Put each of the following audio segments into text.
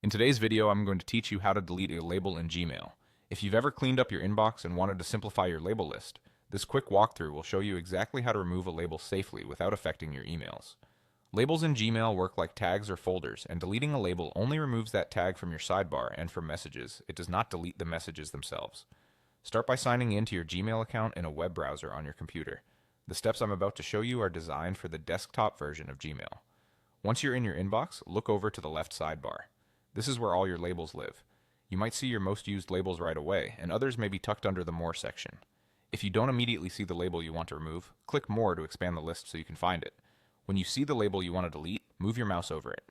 In today's video, I'm going to teach you how to delete a label in Gmail. If you've ever cleaned up your inbox and wanted to simplify your label list, this quick walkthrough will show you exactly how to remove a label safely without affecting your emails. Labels in Gmail work like tags or folders, and deleting a label only removes that tag from your sidebar and from messages. It does not delete the messages themselves. Start by signing in to your Gmail account in a web browser on your computer. The steps I'm about to show you are designed for the desktop version of Gmail. Once you're in your inbox, look over to the left sidebar. This is where all your labels live. You might see your most used labels right away, and others may be tucked under the More section. If you don't immediately see the label you want to remove, click More to expand the list so you can find it. When you see the label you want to delete, move your mouse over it.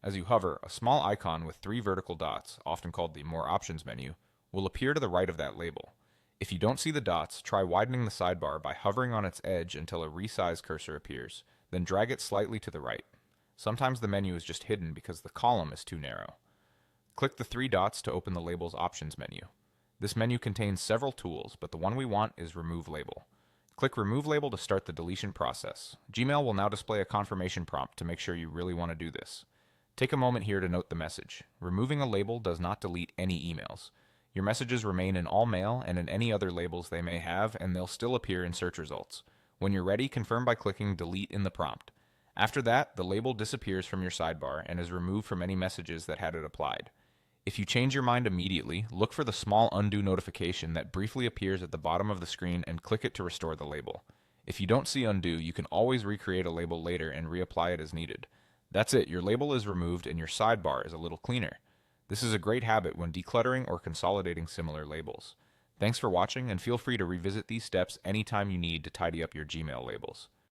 As you hover, a small icon with 3 vertical dots, often called the More Options menu, will appear to the right of that label. If you don't see the dots, try widening the sidebar by hovering on its edge until a resize cursor appears, then drag it slightly to the right. Sometimes the menu is just hidden because the column is too narrow. Click the 3 dots to open the Labels Options menu. This menu contains several tools, but the one we want is Remove Label. Click Remove Label to start the deletion process. Gmail will now display a confirmation prompt to make sure you really want to do this. Take a moment here to note the message. Removing a label does not delete any emails. Your messages remain in all mail and in any other labels they may have, and they'll still appear in search results. When you're ready, confirm by clicking Delete in the prompt. After that, the label disappears from your sidebar and is removed from any messages that had it applied. If you change your mind immediately, look for the small undo notification that briefly appears at the bottom of the screen and click it to restore the label. If you don't see undo, you can always recreate a label later and reapply it as needed. That's it, your label is removed and your sidebar is a little cleaner. This is a great habit when decluttering or consolidating similar labels. Thanks for watching, and feel free to revisit these steps anytime you need to tidy up your Gmail labels.